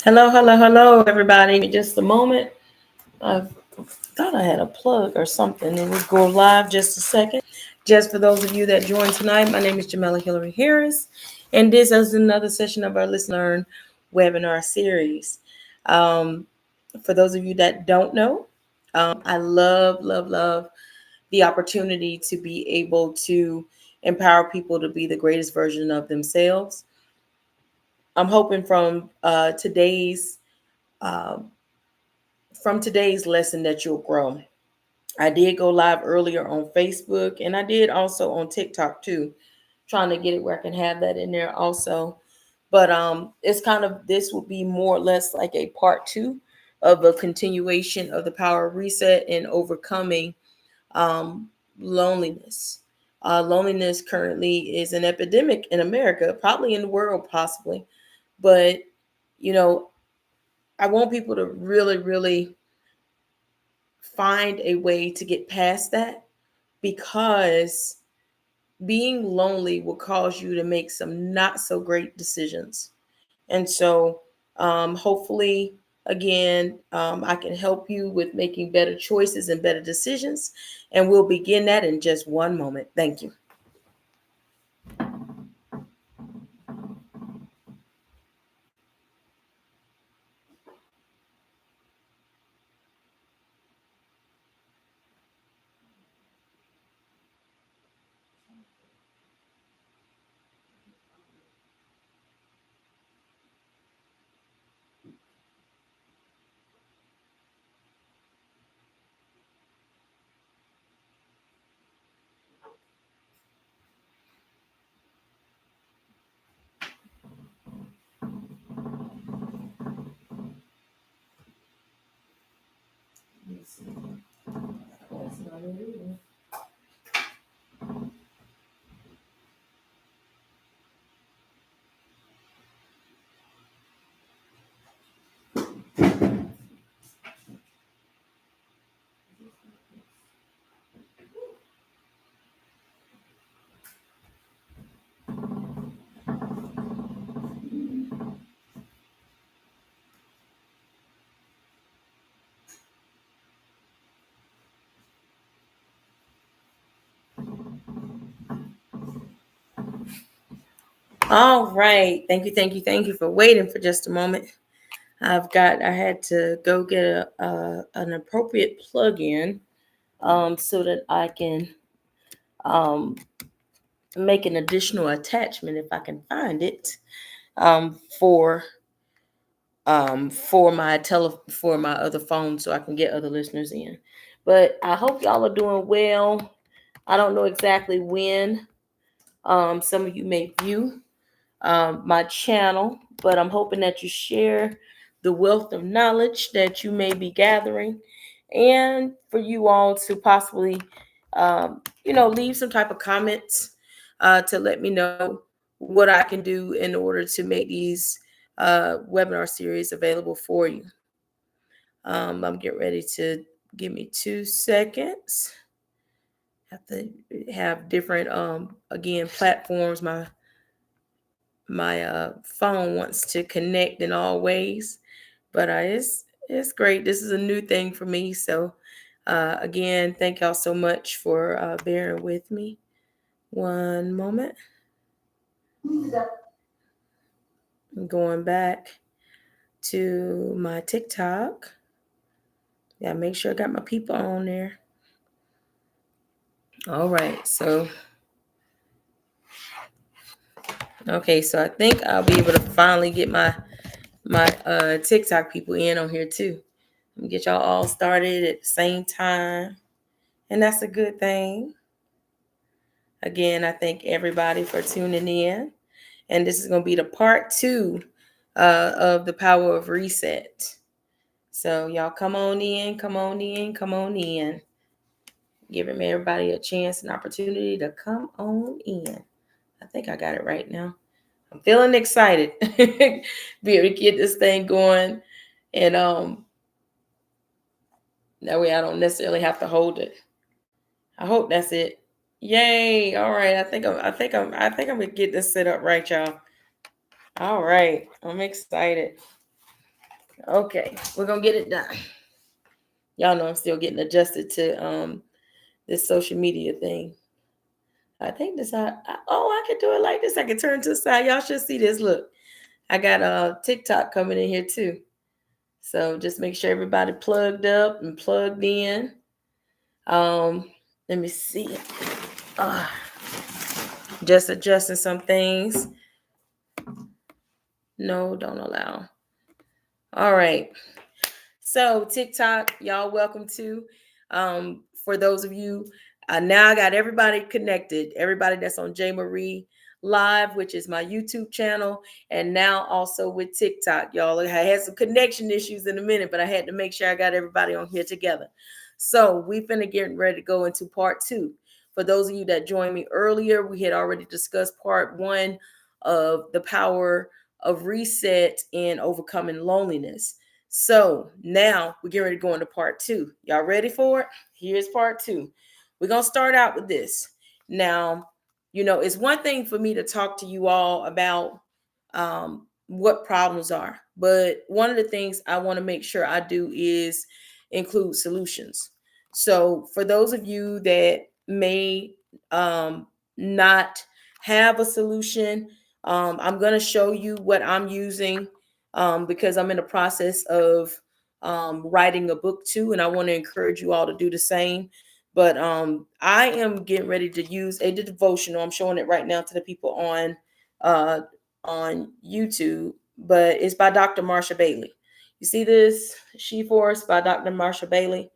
Hello, hello, hello, everybody. Just a moment. I thought I had a plug or something, and we'll go live just a second. Just for those of you that joined tonight, my name is Jamela Hillary Harris, and this is another session of our Listen Learn webinar series. Um, for those of you that don't know, I love the opportunity to be able to empower people to be the greatest version of themselves. I'm hoping uh, from today's lesson that you'll grow. I did go live earlier on Facebook, and I did also on TikTok too, trying to get it where I can have that in there also. But it's kind of, this will be more or less like a part two of a continuation of the power of reset and overcoming um, loneliness. Loneliness currently is an epidemic in America, probably in the world, possibly. But you know, I want people to really find a way to get past that, because being lonely will cause you to make some not so great decisions. And so, hopefully, again, I can help you with making better choices and better decisions. And we'll begin that in just one moment. Thank you. All right. Thank you for waiting for just a moment. I had to go get an appropriate plug-in so that I can um, make an additional attachment if I can find it for for my other phone so I can get other listeners in. But I hope y'all are doing well. I don't know exactly when some of you may view my channel, but I'm hoping that you share the wealth of knowledge that you may be gathering, and for you all to possibly, leave some type of comments to let me know what I can do in order to make these webinar series available for you. I'm getting ready to, give me 2 seconds. Have to have different again platforms. My phone wants to connect in all ways, but it's great. This is a new thing for me, so again, thank y'all so much for bearing with me. One moment. I'm going back to my TikTok. Yeah, make sure I got my people on there. All right, so okay, so I think I'll be able to finally get my TikTok people in on here too. Let me get y'all all started at the same time, and that's a good thing. Again, I thank everybody for tuning in, and this is going to be the part two of the power of reset. So y'all come on in, come on in, come on in. Giving everybody a chance and opportunity to come on in. I think I got it right now. I'm feeling excited be able to get this thing going, and that way I don't necessarily have to hold it. I hope that's it. Yay! All right, I think I'm gonna get this set up right, y'all. All right, I'm excited. Okay, we're gonna get it done. Y'all know I'm still getting adjusted to this social media thing. I think this I can do it like this. I can turn to the side. Y'all should see this. Look, I got TikTok coming in here too. So just make sure everybody plugged up and plugged in. Let me see. Uh, just adjusting some things. No, don't allow. All right. So TikTok, y'all welcome to. For those of you, now I got everybody connected. Everybody that's on J Marie Live, which is my YouTube channel, and now also with TikTok, y'all. I had some connection issues in a minute, but I had to make sure I got everybody on here together. So we finna get ready to go into part 2. For those of you that joined me earlier, we had already discussed part 1 of the power of reset and overcoming loneliness. So now we're getting ready to go into part 2. Y'all ready for it? Here's part 2. We're going to start out with this. Now, it's one thing for me to talk to you all about what problems are. But one of the things I want to make sure I do is include solutions. So for those of you that may not have a solution, I'm going to show you what I'm using because I'm in the process of writing a book too, and I want to encourage you all to do the same. But I am getting ready to use a devotional. I'm showing it right now to the people on YouTube, but it's by Dr. Marsha Bailey. You see this? She Force by Dr. Marsha Bailey.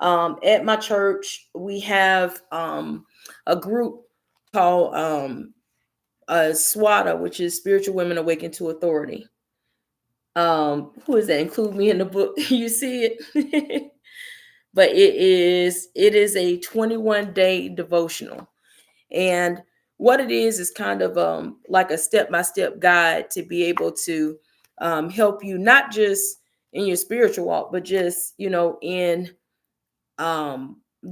At my church, we have a group called SWATA, which is Spiritual Women Awakened to Authority. Who is that? Include me in the book. You see it? But it is a 21-day devotional. And what it is kind of like a step-by-step guide to be able to help you not just in your spiritual walk, but just in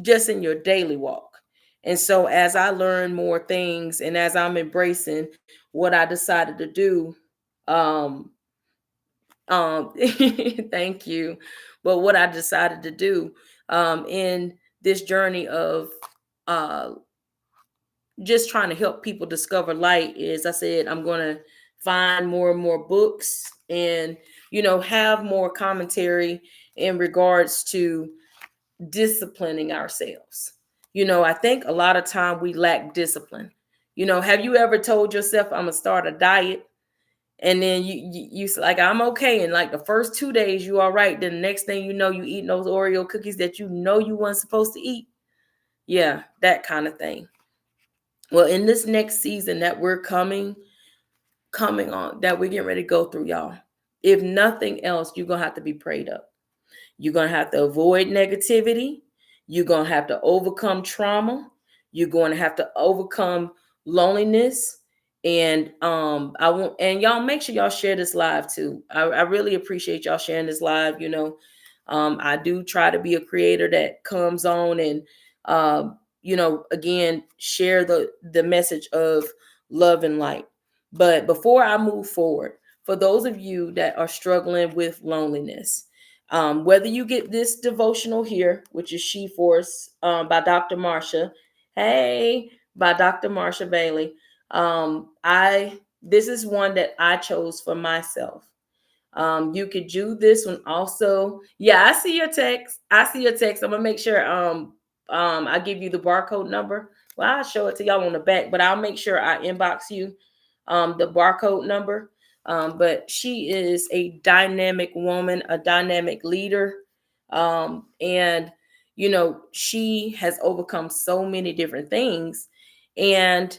just in your daily walk. And so as I learn more things and as I'm embracing what I decided to do, thank you. But what I decided to do in this journey of uh, just trying to help people discover light is I said, I'm going to find more and more books and, have more commentary in regards to disciplining ourselves. I think a lot of time we lack discipline. Have you ever told yourself, I'm going to start a diet? And then you like, I'm okay. And like the first 2 days, you all right. Then the next thing you know, you eating those Oreo cookies that you weren't supposed to eat. Yeah, that kind of thing. Well, in this next season that we're coming on, that we're getting ready to go through, y'all, if nothing else, you're going to have to be prayed up. You're going to have to avoid negativity. You're going to have to overcome trauma. You're going to have to overcome loneliness. And y'all make sure y'all share this live too. I really appreciate y'all sharing this live. I do try to be a creator that comes on and again, share the message of love and light. But before I move forward, for those of you that are struggling with loneliness, whether you get this devotional here, which is She Force by Dr. Marsha, by Dr. Marsha Bailey, this is one that I chose for myself. You could do this one also. Yeah, I see your text. I'm gonna make sure I give you the barcode number. Well, I'll show it to y'all on the back, but I'll make sure I inbox you the barcode number. But she is a dynamic woman, a dynamic leader. And she has overcome so many different things. And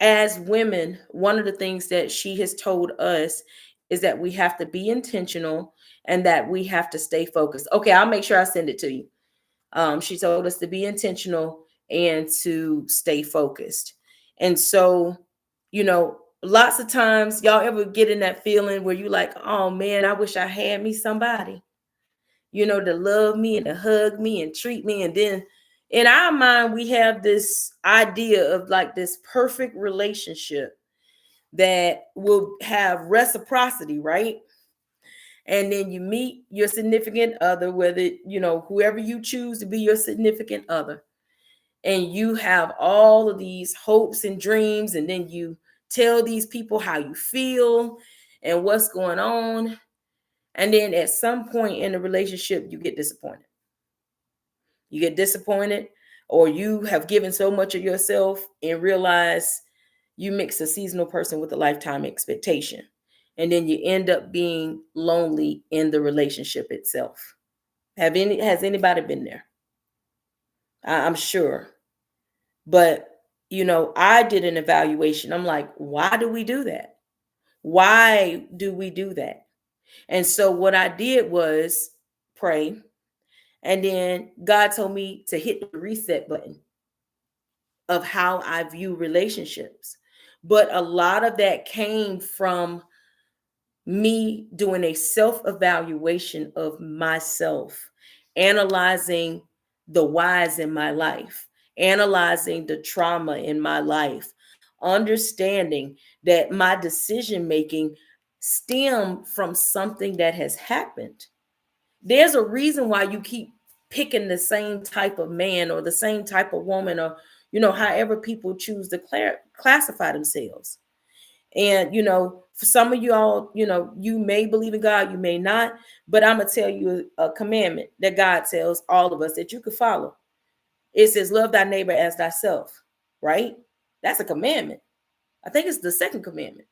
as women, one of the things that she has told us is that we have to be intentional and that we have to stay focused. Okay, I'll make sure I send it to you. She told us to be intentional and to stay focused. And so, lots of times, y'all ever get in that feeling where you like, oh man, I wish I had me somebody, to love me and to hug me and treat me. And then in our mind, we have this idea of like this perfect relationship that will have reciprocity, right? And then you meet your significant other, whether, whoever you choose to be your significant other. And you have all of these hopes and dreams. And then you tell these people how you feel and what's going on. And then at some point in the relationship, you get disappointed. You get disappointed, or you have given so much of yourself and realize you mix a seasonal person with a lifetime expectation. And then you end up being lonely in the relationship itself. Has anybody been there? I'm sure. But, I did an evaluation. I'm like, why do we do that? Why do we do that? And so what I did was pray. And then God told me to hit the reset button of how I view relationships. But a lot of that came from me doing a self evaluation of myself, analyzing the whys in my life, analyzing the trauma in my life, understanding that my decision making stem from something that has happened. There's a reason why you keep picking the same type of man or the same type of woman, or however people choose to classify themselves. And for some of you all, you may believe in God, you may not, but I'm gonna tell you a commandment that God tells all of us that you could follow. It says, love thy neighbor as thyself, right? That's a commandment. I think it's the second commandment.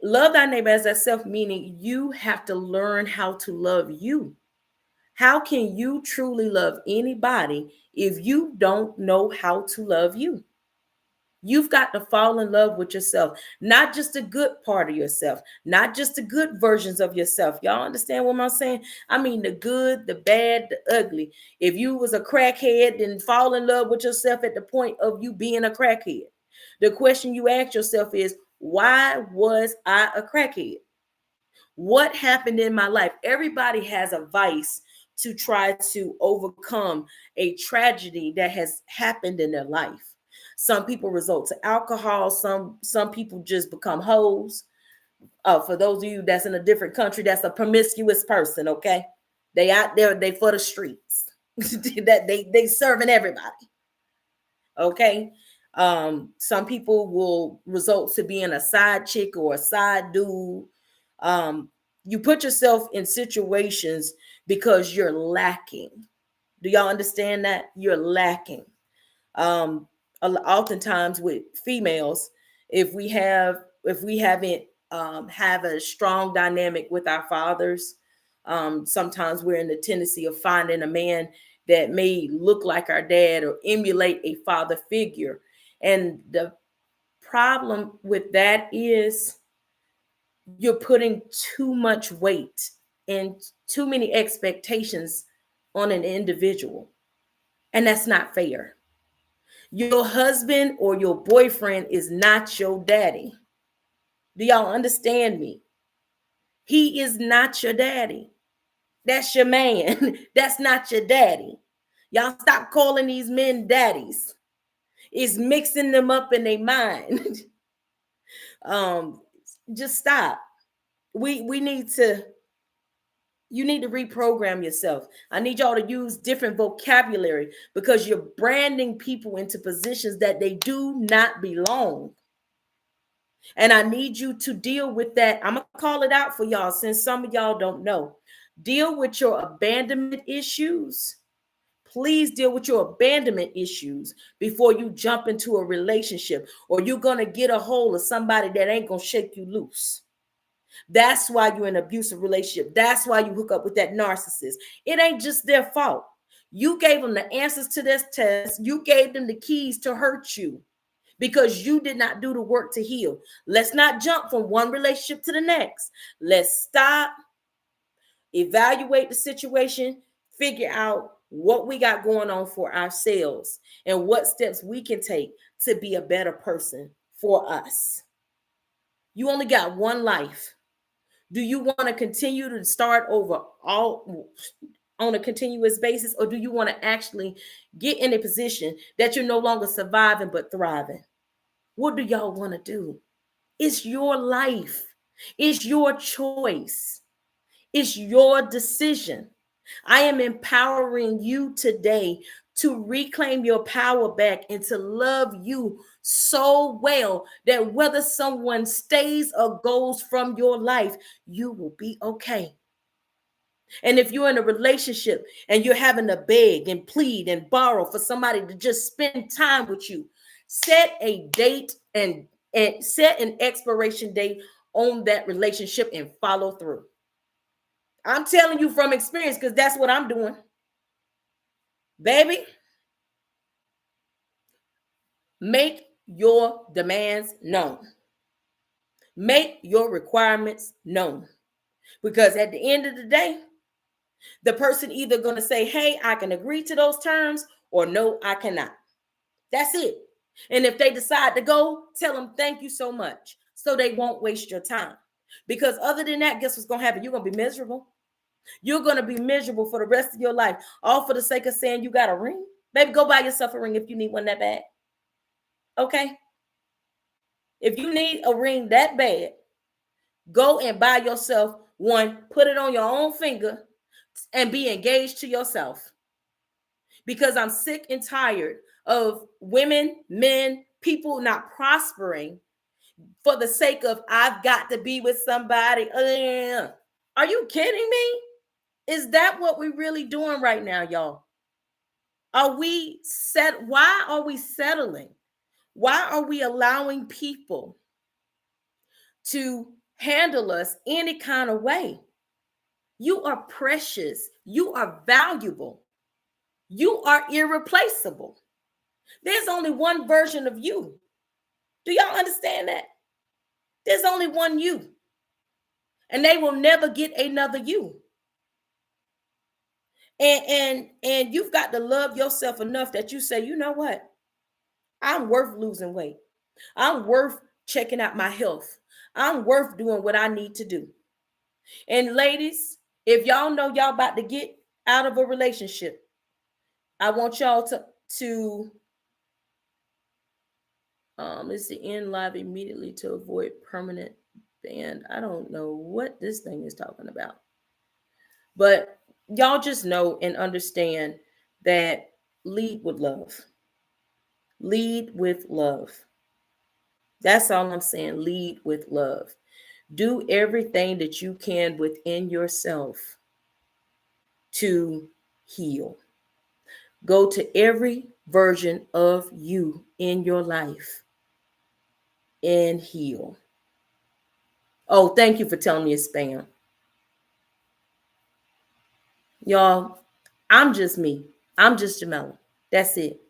Love thy neighbor as thyself, meaning you have to learn how to love you. How can you truly love anybody if you don't know how to love you? You've got to fall in love with yourself, not just the good part of yourself, not just the good versions of yourself. Y'all understand what I'm saying? I mean, the good, the bad, the ugly. If you was a crackhead, then fall in love with yourself at the point of you being a crackhead. The question you ask yourself is, why was I a crackhead? What happened in my life? Everybody has a vice to try to overcome a tragedy that has happened in their life. Some people resort to alcohol. Some people just become hoes. For those of you that's in a different country, that's a promiscuous person. Okay, they out there. They for the streets. That they serving everybody. Okay. Some people will result to being a side chick or a side dude. You put yourself in situations because you're lacking. Do y'all understand that? You're lacking. Um, Oftentimes with females, if we haven't have a strong dynamic with our fathers, sometimes we're in the tendency of finding a man that may look like our dad or emulate a father figure. And the problem with that is you're putting too much weight and too many expectations on an individual. And that's not fair. Your husband or your boyfriend is not your daddy. Do y'all understand me? He is not your daddy. That's your man. That's not your daddy. Y'all stop calling these men daddies. It's mixing them up in their mind. um, just stop. We need to. You need to reprogram yourself. I need y'all to use different vocabulary because you're branding people into positions that they do not belong. And I need you to deal with that. I'm going to call it out for y'all since some of y'all don't know. Deal with your abandonment issues. Please deal with your abandonment issues before you jump into a relationship, or you're going to get a hold of somebody that ain't going to shake you loose. That's why you're in an abusive relationship. That's why you hook up with that narcissist. It ain't just their fault. You gave them the answers to this test. You gave them the keys to hurt you because you did not do the work to heal. Let's not jump from one relationship to the next. Let's stop, evaluate the situation, figure out what we got going on for ourselves and what steps we can take to be a better person for us. You only got one life. Do you want to continue to start over all on a continuous basis, or do you want to actually get in a position that you're no longer surviving but thriving? What do y'all want to do? It's your life. It's your choice. It's your decision. I am empowering you today to reclaim your power back and to love you so well that whether someone stays or goes from your life, you will be okay. And if you're in a relationship and you're having to beg and plead and borrow for somebody to just spend time with you, set a date and set an expiration date on that relationship and follow through. I'm telling you from experience because that's what I'm doing. Baby, make your demands known. Make your requirements known. Because at the end of the day, the person either going to say, hey, I can agree to those terms, or no, I cannot. That's it. And if they decide to go, tell them thank you so much so they won't waste your time. Because other than that, guess what's going to happen? You're going to be miserable. You're going to be miserable for the rest of your life, all for the sake of saying you got a ring. Baby, go buy yourself a ring if you need one that bad. Okay? If you need a ring that bad, go and buy yourself one, put it on your own finger, and be engaged to yourself. Because I'm sick and tired of women, men, people not prospering for the sake of I've got to be with somebody. Are you kidding me? Is that what we're really doing right now, y'all? Why are we settling? Why are we allowing people to handle us any kind of way? You are precious. You are valuable. You are irreplaceable. There's only one version of you. Do y'all understand that? There's only one you. And they will never get another you. And you've got to love yourself enough that you say, you know what? I'm worth losing weight. I'm worth checking out my health. I'm worth doing what I need to do. And ladies, if y'all know y'all about to get out of a relationship, I want y'all to it's the end live immediately to avoid permanent ban. I don't know what this thing is talking about. But y'all just know and understand that lead with love. Lead with love. That's all I'm saying. Lead with love. Do everything that you can within yourself to heal. Go to every version of you in your life and heal. Oh, thank you for telling me it's spam. Y'all, I'm just me. I'm just Jamela. That's it.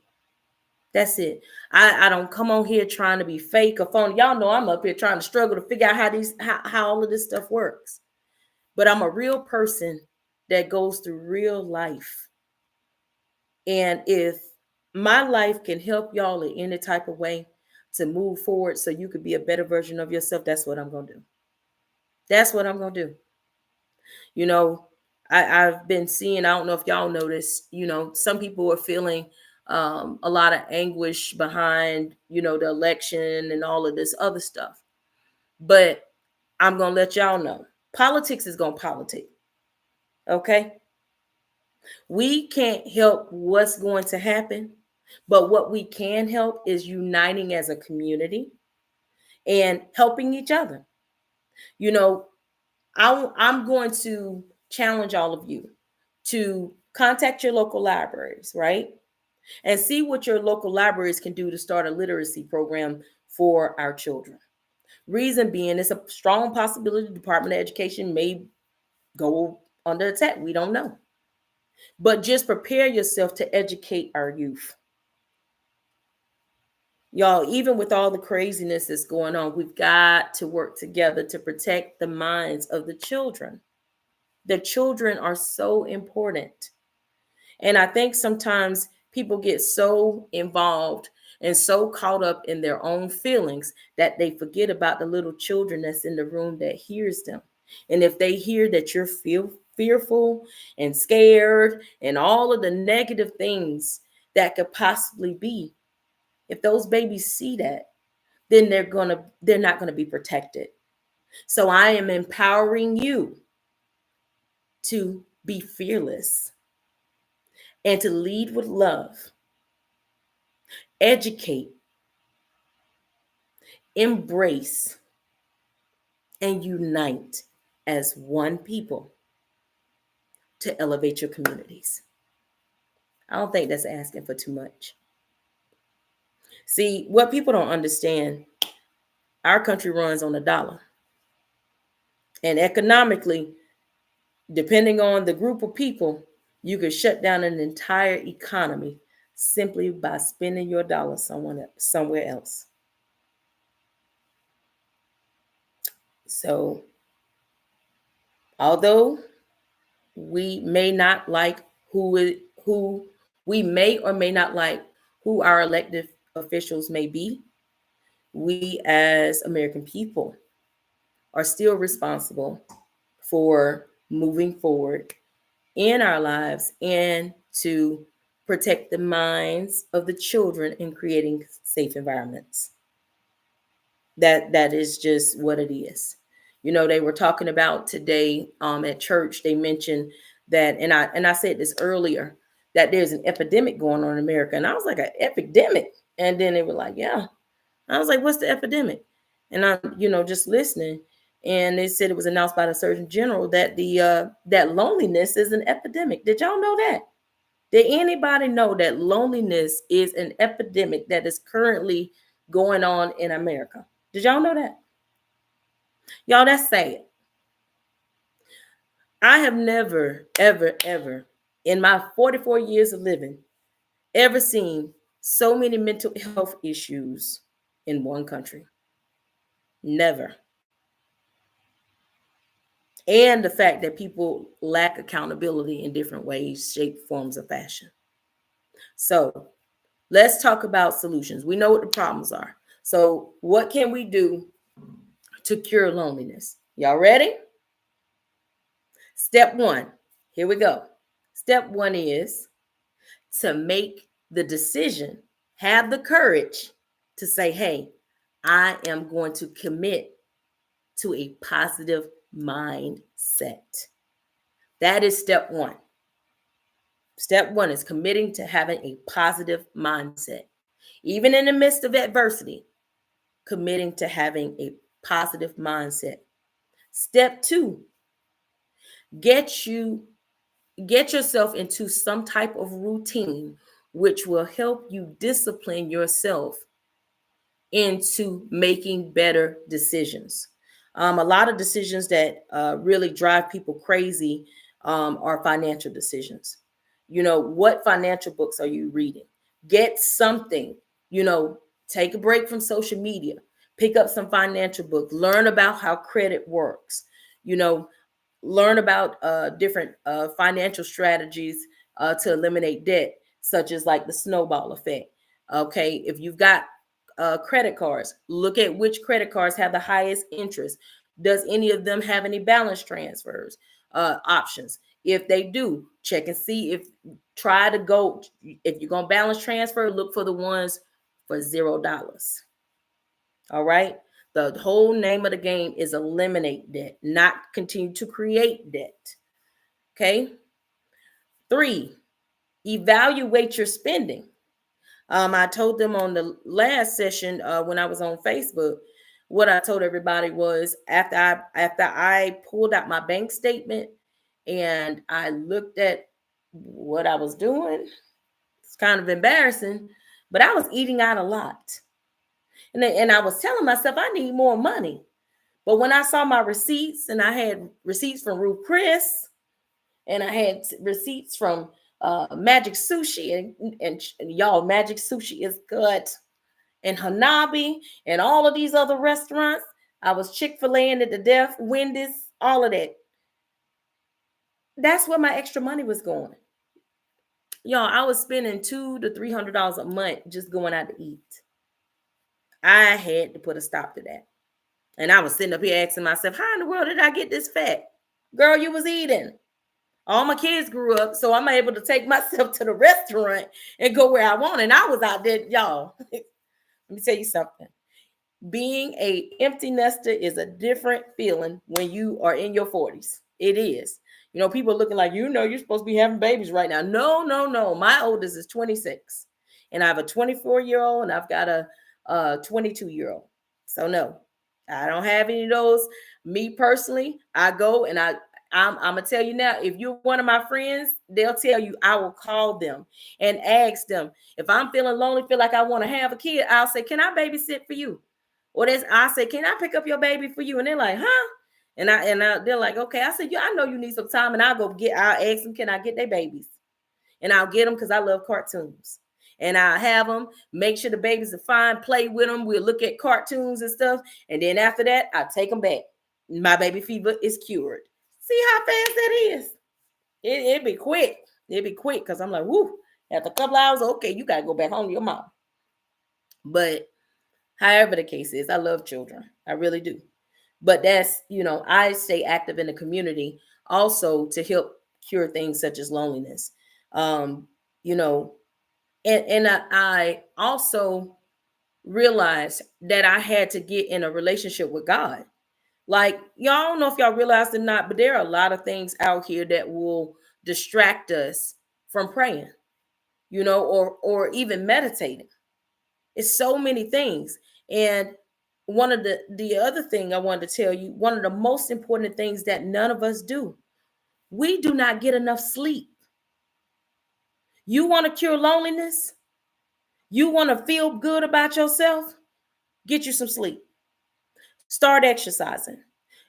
That's it. I don't come on here trying to be fake or phony. Y'all know I'm up here trying to struggle to figure out how all of this stuff works. But I'm a real person that goes through real life. And if my life can help y'all in any type of way to move forward so you could be a better version of yourself, that's what I'm going to do. That's what I'm going to do. You know, I've been seeing, I don't know if y'all noticed, some people are feeling a lot of anguish behind, the election and all of this other stuff. But I'm going to let y'all know, politics is going to politic. Okay? We can't help what's going to happen, but what we can help is uniting as a community and helping each other. I'm going to challenge all of you to contact your local libraries, right? And see what your local libraries can do to start a literacy program for our children. Reason being, it's a strong possibility the Department of Education may go under attack. We don't know. But just prepare yourself to educate our youth. Y'all, even with all the craziness that's going on, we've got to work together to protect the minds of the children. The children are so important. And I think sometimes people get so involved and so caught up in their own feelings that they forget about the little children that's in the room that hears them. And if they hear that you're fearful and scared and all of the negative things that could possibly be, if those babies see that, then they're not going to be protected. So I am empowering you to be fearless and to lead with love, educate, embrace, and unite as one people to elevate your communities. I don't think that's asking for too much. See, what people don't understand, our country runs on a dollar. And economically, depending on the group of people, you could shut down an entire economy simply by spending your dollar somewhere else. So, although we may not like who we may or may not like who our elected officials may be, we as American people are still responsible for moving forward in our lives and to protect the minds of the children in creating safe environments. That is just what it is. You know, they were talking about today at church. They mentioned that, and I said this earlier, that there's an epidemic going on in America, and I was like, an epidemic, and then they were like, yeah. I was like, what's the epidemic? And I'm, just listening, and they said it was announced by the Surgeon General that that loneliness is an epidemic. Did y'all know that? Did anybody know that loneliness is an epidemic that is currently going on in America? Did y'all know that? Y'all, that's sad. I have never, ever, ever in my 44 years of living ever seen so many mental health issues in one country. Never. And the fact that people lack accountability in different ways, shape, forms, or fashion. So let's talk about solutions. We know what the problems are. So what can we do to cure loneliness? Y'all ready? Step one. Here we go. Step one is to make the decision, have the courage to say, hey, I am going to commit to a positive mindset. That is step one. Step one is committing to having a positive mindset. Even in the midst of adversity, committing to having a positive mindset. Step two, get yourself into some type of routine which will help you discipline yourself into making better decisions. A lot of decisions that really drive people crazy are financial decisions. What financial books are you reading? Get something, take a break from social media, pick up some financial books, learn about how credit works, learn about different financial strategies to eliminate debt, such as like the snowball effect. Okay, if you've got credit cards, look at which credit cards have the highest interest. Does any of them have any balance transfers options? If they do, check and see if you're going to balance transfer, look for the ones for $0. All right. The whole name of the game is eliminate debt, not continue to create debt. Okay. 3, evaluate your spending. I told them on the last session when I was on Facebook, what I told everybody was after I pulled out my bank statement and I looked at what I was doing, it's kind of embarrassing, but I was eating out a lot. And I was telling myself I need more money. But when I saw my receipts, and I had receipts from Ruth Chris, and I had receipts from Magic Sushi, and y'all, Magic Sushi is good, and Hanabi, and all of these other restaurants. I was Chick-fil-A at the death, Wendy's, all of that. That's where my extra money was going. Y'all, I was spending $200 to $300 a month just going out to eat. I had to put a stop to that. And I was sitting up here asking myself, how in the world did I get this fat? Girl, you was eating. All my kids grew up, so I'm able to take myself to the restaurant and go where I want. And I was out there, y'all. Let me tell you something. Being a empty nester is a different feeling when you are in your 40s. It is. People looking like, you're supposed to be having babies right now. No, no, no. My oldest is 26. And I have a 24-year-old and I've got a 22-year-old. So no, I don't have any of those. Me personally, I go and I'm gonna tell you now, if you're one of my friends, they'll tell you I will call them and ask them. If I'm feeling lonely, feel like I want to have a kid, I'll say, can I babysit for you? Or I say, can I pick up your baby for you? And they're like, huh? They're like, okay. I said, yeah, I know you need some time, and I'll ask them, can I get their babies? And I'll get them because I love cartoons. And I'll have them, make sure the babies are fine, play with them. We'll look at cartoons and stuff. And then after that, I take them back. My baby fever is cured. See how fast that is? It'd be quick. It'd be quick because I'm like, whoo, after a couple hours, okay, you got to go back home to your mom. But however the case is, I love children. I really do. But that's, I stay active in the community also to help cure things such as loneliness. And I also realized that I had to get in a relationship with God. Like, y'all don't know if y'all realize it or not, but there are a lot of things out here that will distract us from praying, or even meditating. It's so many things. And one of the other thing I wanted to tell you, one of the most important things that none of us do, we do not get enough sleep. You want to cure loneliness? You want to feel good about yourself? Get you some sleep. Start exercising.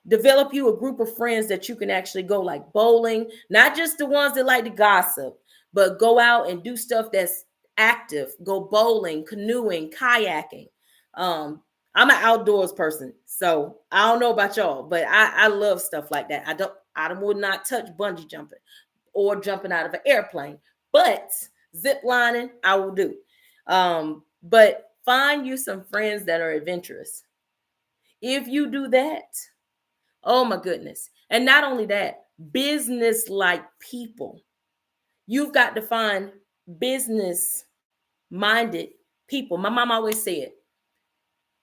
Develop you a group of friends that you can actually go like bowling, not just the ones that like to gossip, but go out and do stuff that's active. Go bowling, canoeing, kayaking. I'm an outdoors person, so I don't know about y'all, but I love stuff like that. I would not touch bungee jumping or jumping out of an airplane, but zip lining I will do. But find you some friends that are adventurous. If you do that, oh my goodness. And not only that, business like people. You've got to find business minded people. My mom always said,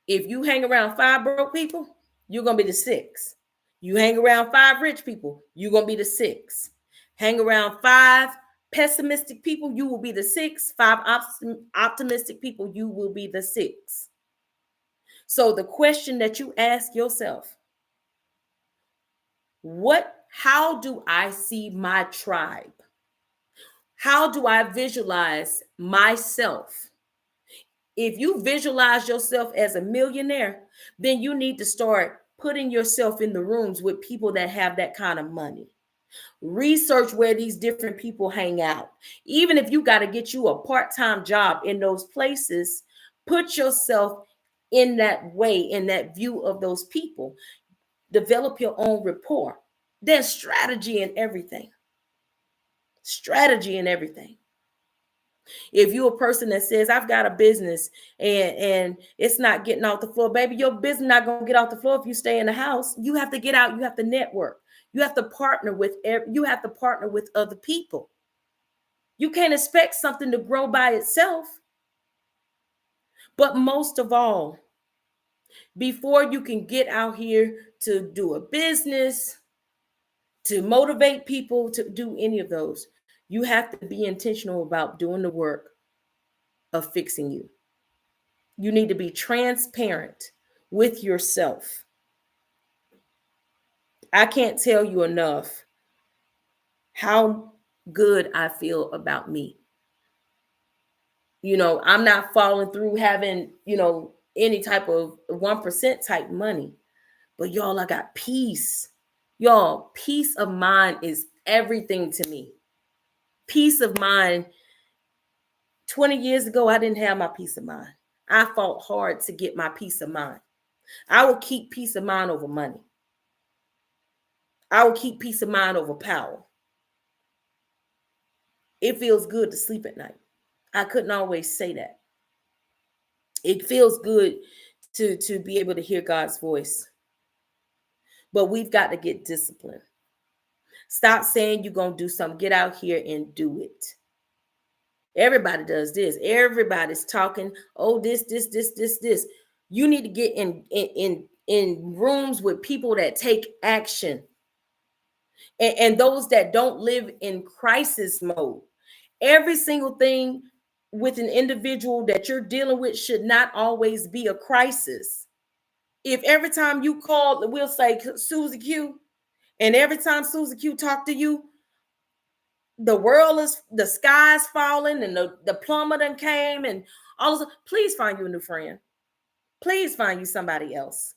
if you hang around 5 broke people, you're going to be the 6. You hang around 5 rich people, you're going to be the 6. Hang around 5 pessimistic people, you will be the 6. 5 optimistic people, you will be the 6. So the question that you ask yourself, how do I see my tribe? How do I visualize myself? If you visualize yourself as a millionaire, then you need to start putting yourself in the rooms with people that have that kind of money. Research where these different people hang out. Even if you got to get you a part-time job in those places, put yourself in that way, in that view of those people. Develop your own rapport. There's strategy in everything. Strategy in everything. If you're a person that says, I've got a business and it's not getting off the floor, baby, your business not going to get off the floor if you stay in the house. You have to get out. You have to network. You have to partner with other people. You can't expect something to grow by itself. But most of all, before you can get out here to do a business, to motivate people to do any of those, you have to be intentional about doing the work of fixing you. You need to be transparent with yourself. I can't tell you enough how good I feel about me. I'm not falling through having, any type of 1% type money. But y'all, I got peace. Y'all, peace of mind is everything to me. Peace of mind. 20 years ago, I didn't have my peace of mind. I fought hard to get my peace of mind. I will keep peace of mind over money. I will keep peace of mind over power. It feels good to sleep at night. I couldn't always say that. It feels good to be able to hear God's voice. But we've got to get disciplined. Stop saying you're going to do something. Get out here and do it. Everybody does this. Everybody's talking, oh, this. You need to get in rooms with people that take action. and those that don't live in crisis mode. Every single thing with an individual that you're dealing with should not always be a crisis. If every time you call, we'll say Susie Q, and every time Susie Q talk to you, the sky's falling and the plumber done came and all of a sudden, please find you a new friend. Please find you somebody else.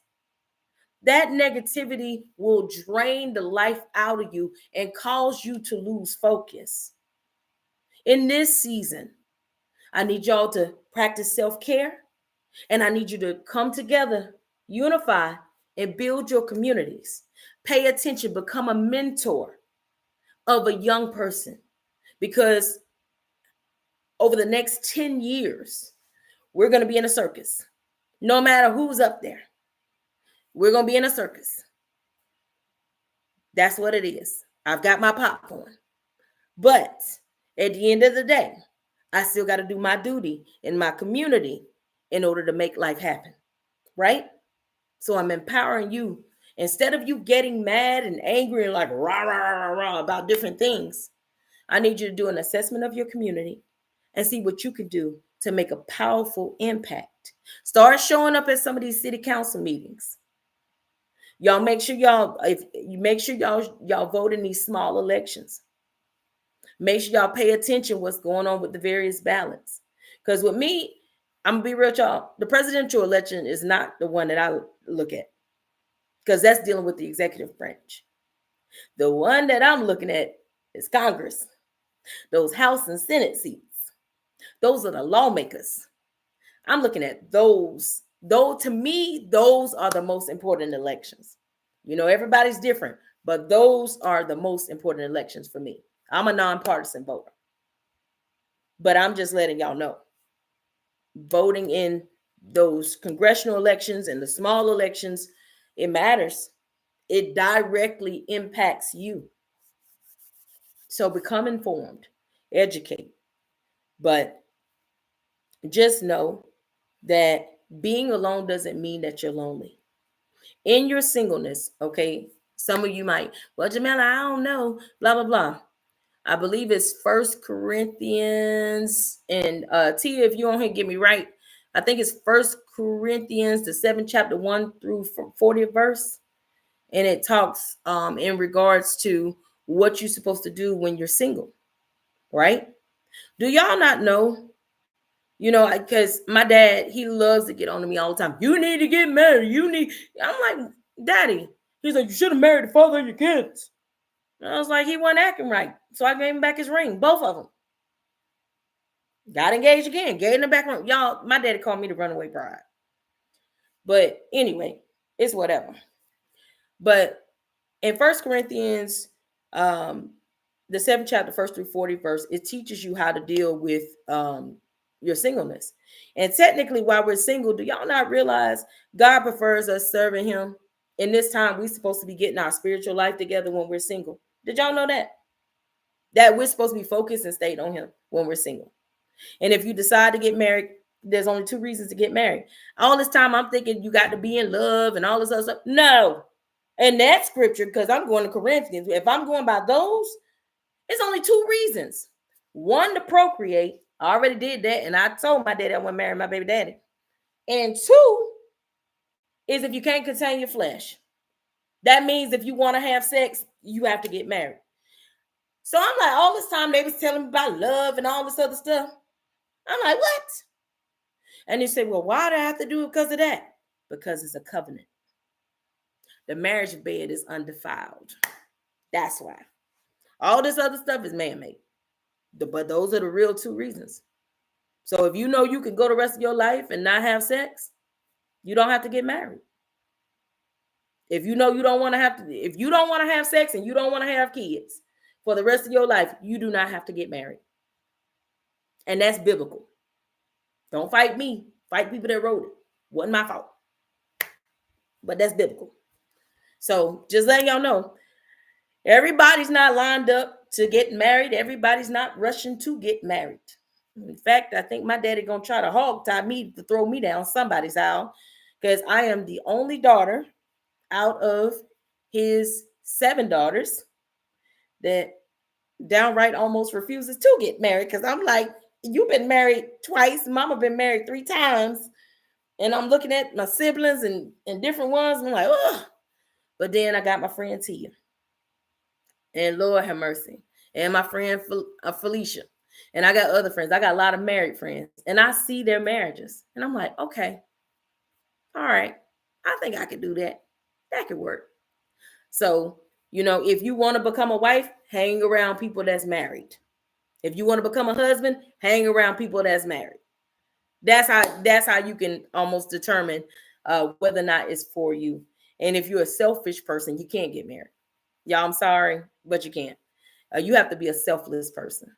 That negativity will drain the life out of you and cause you to lose focus. In this season, I need y'all to practice self-care, and I need you to come together, unify, and build your communities. Pay attention, become a mentor of a young person, because over the next 10 years, we're going to be in a circus. No matter who's up there, we're going to be in a circus. That's what it is. I've got my popcorn. But at the end of the day, I still got to do my duty in my community in order to make life happen, right? So I'm empowering you. Instead of you getting mad and angry and like rah, rah, rah, rah about different things, I need you to do an assessment of your community and see what you can do to make a powerful impact. Start showing up at some of these city council meetings. Y'all make sure y'all vote in these small elections. Make sure y'all pay attention what's going on with the various ballots. Because with me, I'm gonna be real, y'all. The presidential election is not the one that I look at, because that's dealing with the executive branch. The one that I'm looking at is Congress. Those House and Senate seats. Those are the lawmakers. I'm looking at those. Though to me, those are the most important elections. You know, everybody's different, but those are the most important elections for me. I'm a nonpartisan voter. But I'm just letting y'all know. Voting in those congressional elections and the small elections, it matters. It directly impacts you. So become informed, educate. But just know that being alone doesn't mean that you're lonely. In your singleness, okay, some of you might, well, Jamila, I don't know, blah, blah, blah. I believe it's First Corinthians, and Tia, if you don't get me right, I think it's First Corinthians, the 7th chapter, 1 through 40th verse. And it talks in regards to what you're supposed to do when you're single, right? Do y'all not know? You know, because my dad, he loves to get on to me all the time. You need to get married. I'm like, Daddy. He's like, you should have married the father of your kids. And I was like, he wasn't acting right. So I gave him back his ring, both of them. Got engaged again, gave him back. Y'all, my daddy called me the runaway bride. But anyway, it's whatever. But in First Corinthians, the 7th chapter, 1st through 40th verse, it teaches you how to deal with your singleness. And technically, while we're single, do y'all not realize God prefers us serving him? In this time, we're supposed to be getting our spiritual life together when we're single. Did y'all know that? That we're supposed to be focused and stayed on him when we're single. And if you decide to get married, there's only 2 reasons to get married. All this time, I'm thinking you got to be in love and all this other stuff. No. And that scripture, because I'm going to Corinthians, if I'm going by those, it's only 2 reasons. 1, to procreate. I already did that, and I told my daddy I want to marry my baby daddy. And 2 is if you can't contain your flesh. That means if you want to have sex, you have to get married. So I'm like, all this time they was telling me about love and all this other stuff. I'm like, what? And they said, well, why do I have to do it because of that? Because it's a covenant. The marriage bed is undefiled. That's why. All this other stuff is man-made. But those are the real 2 reasons. So if you know you can go the rest of your life and not have sex, you don't have to get married. If you know you don't want to have to, if you don't want to have sex and you don't want to have kids for the rest of your life, you do not have to get married. And that's biblical. Don't fight me. Fight people that wrote it. Wasn't my fault. But that's biblical. So just letting y'all know, everybody's not lined up to get married. Everybody's not rushing to get married. In fact, I think my daddy gonna try to hog tie me to throw me down somebody's aisle, because I am the only daughter out of his 7 daughters. that downright almost refuses to get married, because I'm like, you've been married twice, mama been married 3 times, and I'm looking at my siblings and different ones, and I'm like, oh. But then I got my friend Tia, and Lord have mercy, and my friend Felicia, and I got other friends. I got a lot of married friends, and I see their marriages, and I'm like, okay, all right, I think I could do that. That could work. So, if you want to become a wife, hang around people that's married. If you want to become a husband, hang around people that's married. That's how you can almost determine whether or not it's for you. And if you're a selfish person, you can't get married. Y'all, I'm sorry, but you can't. You have to be a selfless person.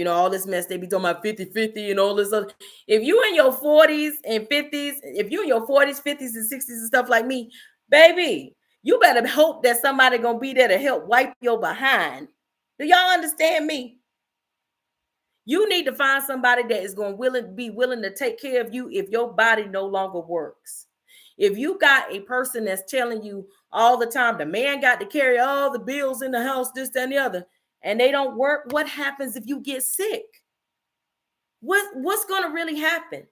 All this mess they be talking about 50-50 and all this other. If you in your 40s and 50s, if you in your 40s, 50s, and 60s and stuff like me, baby, you better hope that somebody gonna be there to help wipe your behind. Do y'all understand me? You need to find somebody that is going to be willing to take care of you if your body no longer works. If you got a person that's telling you all the time, the man got to carry all the bills in the house, this, that, and the other, and they don't work, what happens if you get sick? What's going to really happen?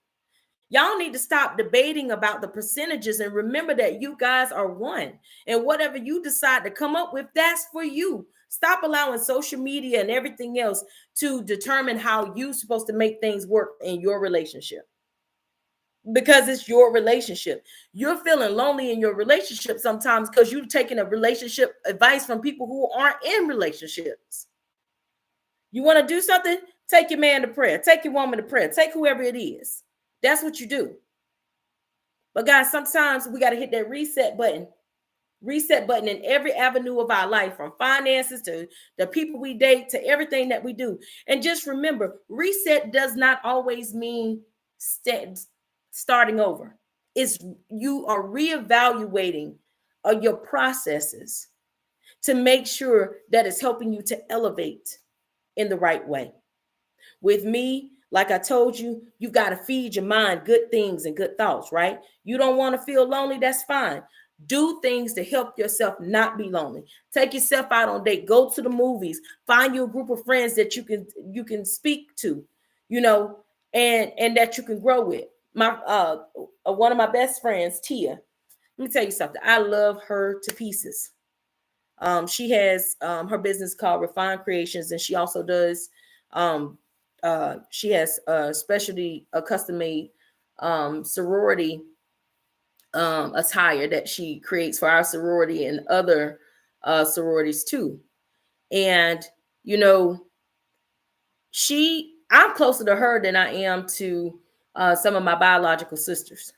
Y'all need to stop debating about the percentages and remember that you guys are one. And whatever you decide to come up with, that's for you. Stop allowing social media and everything else to determine how you're supposed to make things work in your relationship. Because it's your relationship. You're feeling lonely in your relationship sometimes because you're taking a relationship advice from people who aren't in relationships. You want to do something? Take your man to prayer. Take your woman to prayer. Take whoever it is. That's what you do. But guys, sometimes we got to hit that reset button in every avenue of our life, from finances to the people we date to everything that we do. And just remember, reset does not always mean starting over. It's you are reevaluating your processes to make sure that it's helping you to elevate in the right way. With me, like I told you, you got to feed your mind good things and good thoughts, right? You don't want to feel lonely, that's fine. Do things to help yourself not be lonely. Take yourself out on date. Go to the movies. Find you a group of friends that you can speak to, and that you can grow with. My one of my best friends, Tia. Let me tell you something. I love her to pieces. She has her business called Refined Creations, and she also does. She has a specialty, a custom-made sorority attire that she creates for our sorority and other sororities too. And I'm closer to her than I am to some of my biological sisters.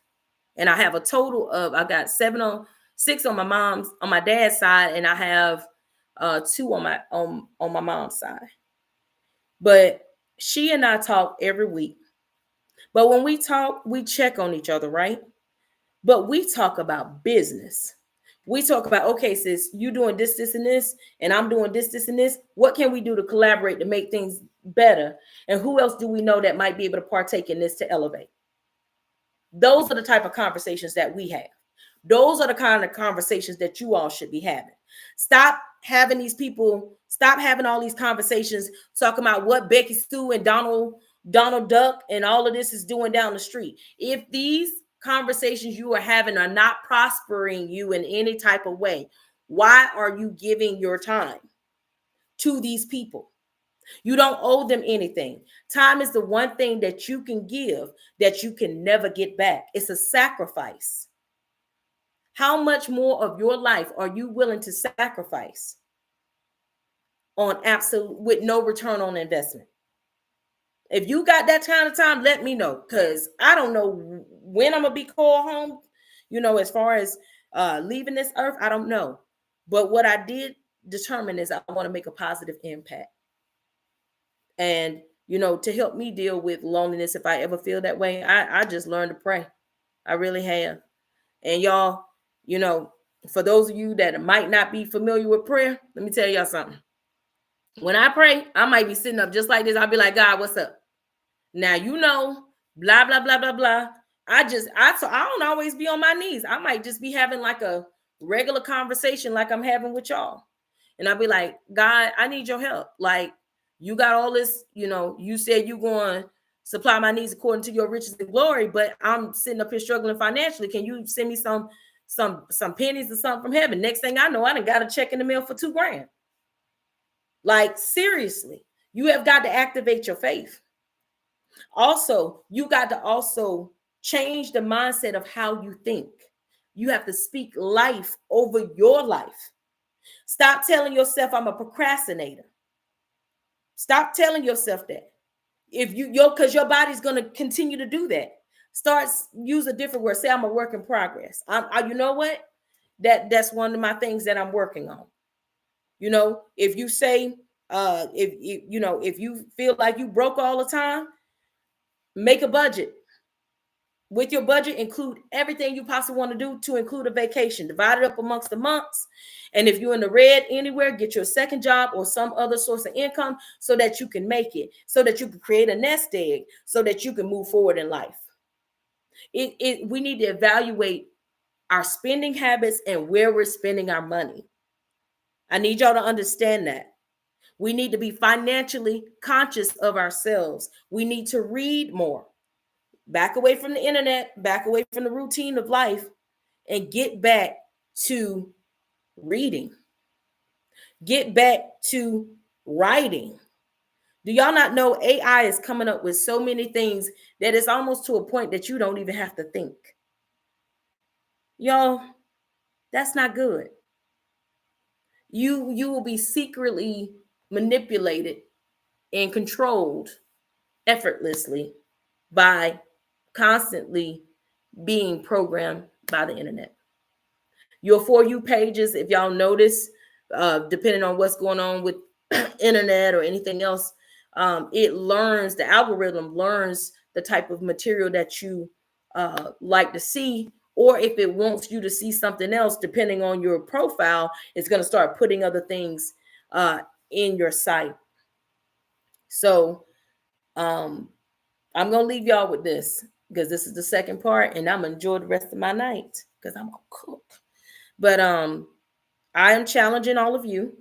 And I have a total of, I got 6 on my dad's side, and I have 2 on my mom's side. But she and I talk every week. But when we talk, we check on each other, right? But we talk about business. We talk about, okay, sis, you doing this, this, and this, and I'm doing this, this, and this. What can we do to collaborate to make things better? And who else do we know that might be able to partake in this to elevate? Those are the type of conversations that we have. Those are the kind of conversations that you all should be having. Stop having all these conversations talking about what Becky Sue and Donald Duck and all of this is doing down the street. If these conversations you are having are not prospering you in any type of way, why are you giving your time to these people? You don't owe them anything. Time is the one thing that you can give that you can never get back. It's a sacrifice. How much more of your life are you willing to sacrifice with no return on investment? If you got that kind of time, let me know, because I don't know when I'm gonna be called home. As far as leaving this earth, I don't know. But what I did determine is I want to make a positive impact. And, to help me deal with loneliness, if I ever feel that way, I just learned to pray. I really have. And y'all, for those of you that might not be familiar with prayer, let me tell y'all something. When I pray, I might be sitting up just like this. I'll be like, God, what's up? Now, blah, blah, blah, blah, blah. I don't always be on my knees. I might just be having like a regular conversation like I'm having with y'all. And I'll be like, God, I need your help. Like, you got all this, you said you're going to supply my needs according to your riches and glory, but I'm sitting up here struggling financially. Can you send me some pennies or something from heaven? Next thing I know, I done got a check in the mail for $2,000. Like, seriously, you have got to activate your faith. Also, you got to also change the mindset of how you think. You have to speak life over your life. Stop telling yourself I'm a procrastinator. Stop telling yourself that. If because your body's going to continue to do that. Use a different word. Say I'm a work in progress. You know what? That's one of my things that I'm working on. If you say, if you feel like you broke all the time, make a budget. With your budget, include everything you possibly want to do, to include a vacation. Divide it up amongst the months. And if you're in the red anywhere, get your second job or some other source of income so that you can make it, so that you can create a nest egg, so that you can move forward in life. We need to evaluate our spending habits and where we're spending our money. I need y'all to understand that. We need to be financially conscious of ourselves. We need to read more. Back away from the internet, back away from the routine of life, and get back to reading. Get back to writing. Do y'all not know AI is coming up with so many things that it's almost to a point that you don't even have to think? Y'all, that's not good. You will be secretly manipulated and controlled effortlessly by constantly being programmed by the internet. Your For You pages, if y'all notice, depending on what's going on with internet or anything else, the algorithm learns the type of material that you like to see, or if it wants you to see something else, depending on your profile, it's going to start putting other things in your site. So I'm going to leave y'all with this, because this is the second part, and I'm going to enjoy the rest of my night because I'm going to cook. But I am challenging all of you,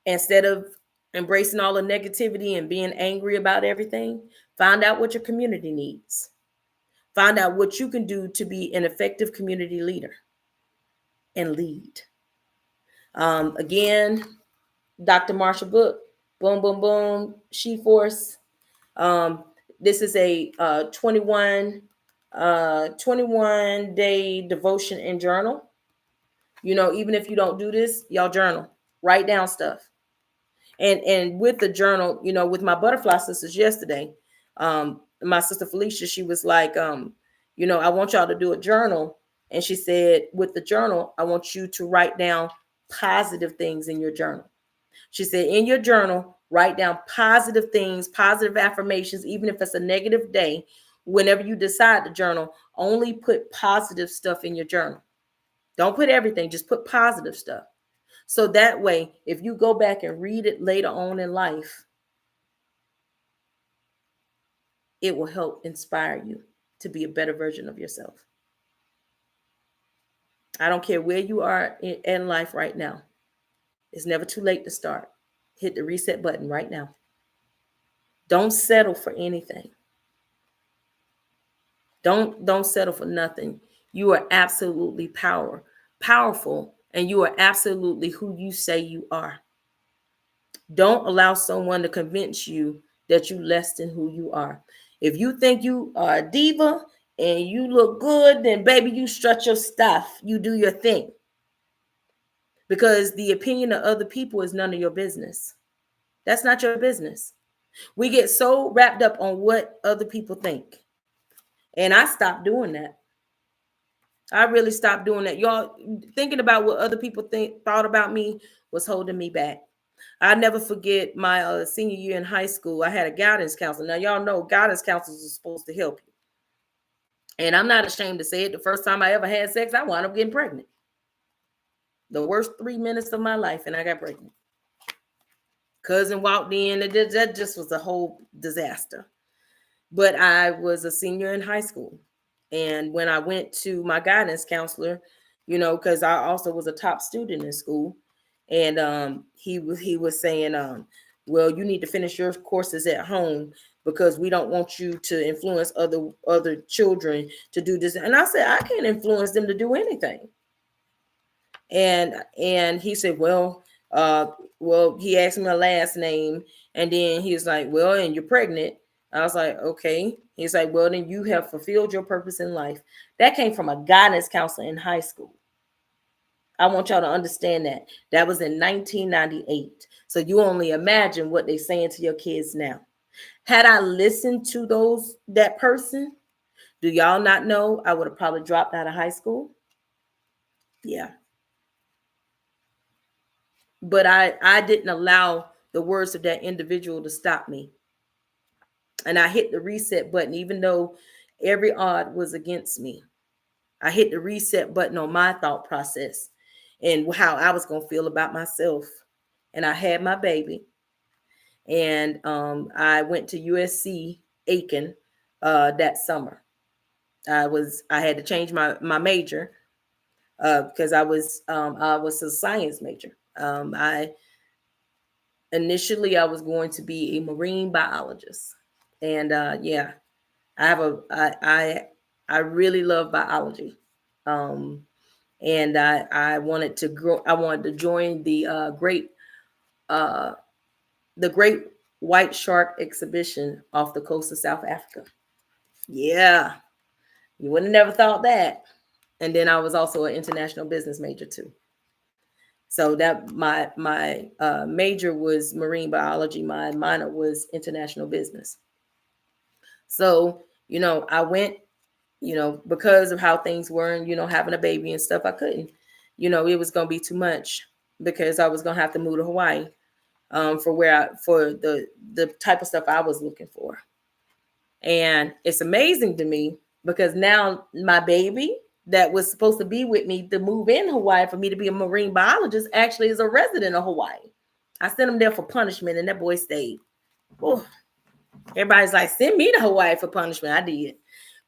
instead of embracing all the negativity and being angry about everything, find out what your community needs. Find out what you can do to be an effective community leader and lead. Again, Dr. Marsha book, Boom, Boom, Boom, She Force. This is a 21-day devotion and journal. Even if you don't do this, y'all journal. Write down stuff. And with the journal, with my butterfly sisters yesterday, my sister Felicia, she was like, I want y'all to do a journal. And she said, with the journal, I want you to write down positive things in your journal. She said, in your journal, write down positive things, positive affirmations, even if it's a negative day. Whenever you decide to journal, only put positive stuff in your journal. Don't put everything, just put positive stuff. So that way, if you go back and read it later on in life, it will help inspire you to be a better version of yourself. I don't care where you are in life right now. It's never too late to start. Hit the reset button right now. Don't settle for anything. Don't settle for nothing. You are absolutely powerful, and you are absolutely who you say you are. Don't allow someone to convince you that you're less than who you are. If you think you are a diva and you look good, then baby, you strut your stuff. You do your thing. Because the opinion of other people is none of your business. That's not your business. We get so wrapped up on what other people think. And I stopped doing that. I really stopped doing that. Y'all, thinking about what other people thought about me was holding me back. I never forget my senior year in high school. I had a guidance counselor. Now, y'all know guidance counselors are supposed to help you. And I'm not ashamed to say it. The first time I ever had sex, I wound up getting pregnant. The worst 3 minutes of my life, and I got pregnant. Cousin walked in, and that just was a whole disaster. But I was a senior in high school. And when I went to my guidance counselor, because I also was a top student in school, And he was saying, well, you need to finish your courses at home because we don't want you to influence other children to do this. And I said, I can't influence them to do anything. And he said, uh he asked me my last name, and then he was like, well, and you're pregnant. I was like, okay. He's like, well, then you have fulfilled your purpose in life. That came from a guidance counselor in high school. I want y'all to understand that. That was in 1998. So you only imagine what they're saying to your kids now. Had I listened to that person, do y'all not know I would have probably dropped out of high school? Yeah. But I didn't allow the words of that individual to stop me. And I hit the reset button, even though every odd was against me. I hit the reset button on my thought process and how I was going to feel about myself. And I had my baby. And I went to USC Aiken that summer. I had to change my major because I was a science major. I initially I was going to be a marine biologist, and yeah, I really love biology, and I wanted to grow. I wanted to join uh, the Great White Shark exhibition off the coast of South Africa. Yeah, you would have never thought that. And then I was also an international business major too. So that my major was marine biology. My minor was international business. So I went, because of how things were, and having a baby and stuff, I couldn't. It was gonna be too much because I was gonna have to move to Hawaii for the type of stuff I was looking for. And it's amazing to me because now my baby that was supposed to be with me to move in Hawaii for me to be a marine biologist actually is a resident of Hawaii. I sent him there for punishment, and that boy stayed. Oh, everybody's like, send me to Hawaii for punishment. I did.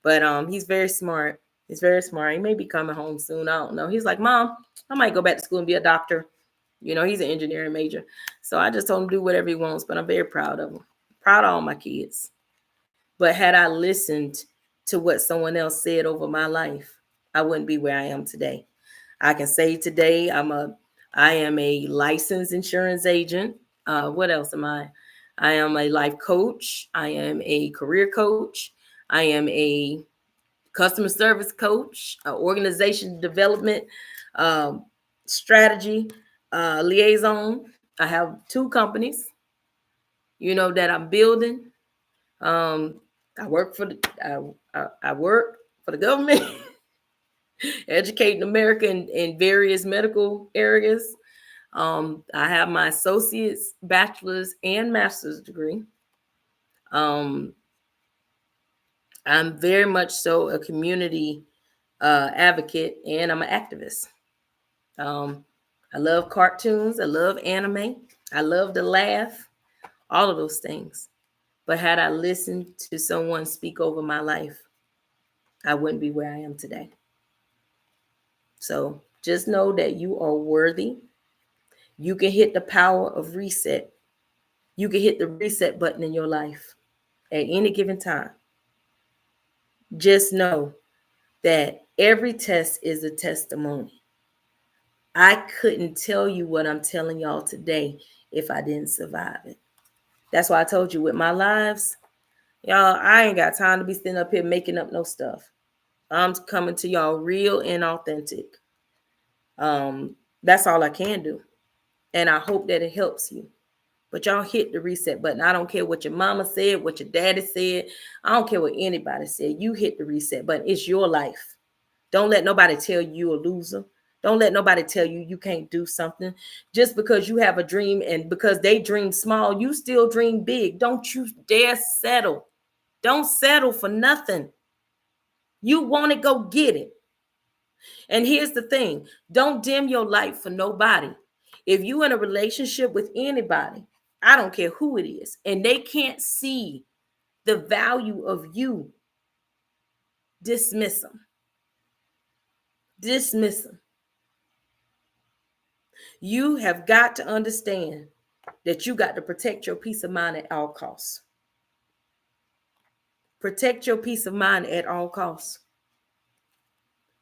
But he's very smart. He's very smart. He may be coming home soon. I don't know. He's like, Mom, I might go back to school and be a doctor. He's an engineering major. So I just told him to do whatever he wants, but I'm very proud of him. Proud of all my kids. But had I listened to what someone else said over my life, I wouldn't be where I am today. I can say today I am a licensed insurance agent. What else am I? I am a life coach. I am a career coach. I am a customer service coach, organization development, strategy liaison. I have 2 companies, that I'm building. I work for I work for the government, educating America in various medical areas. I have my associate's, bachelor's, and master's degree. I'm very much so a community advocate, and I'm an activist. I love cartoons. I love anime. I love to laugh. All of those things. But had I listened to someone speak over my life, I wouldn't be where I am today. So just know that you are worthy. You can hit the power of reset. You can hit the reset button in your life at any given time. Just know that every test is a testimony. I couldn't tell you what I'm telling y'all today if I didn't survive it. That's why I told you with my lives, y'all, I ain't got time to be sitting up here making up no stuff. I'm coming to y'all real and authentic. That's all I can do. And I hope that it helps you. But y'all hit the reset button. I don't care what your mama said, what your daddy said. I don't care what anybody said. You hit the reset button. It's your life. Don't let nobody tell you a loser. Don't let nobody tell you you can't do something. Just because you have a dream and because they dream small, you still dream big. Don't you dare settle. Don't settle for nothing. You want it, go get it. And here's the thing. Don't dim your light for nobody. If you in a relationship with anybody, I don't care who it is, and they can't see the value of you, dismiss them. Dismiss them. You have got to understand that you got to protect your peace of mind at all costs. Protect your peace of mind at all costs.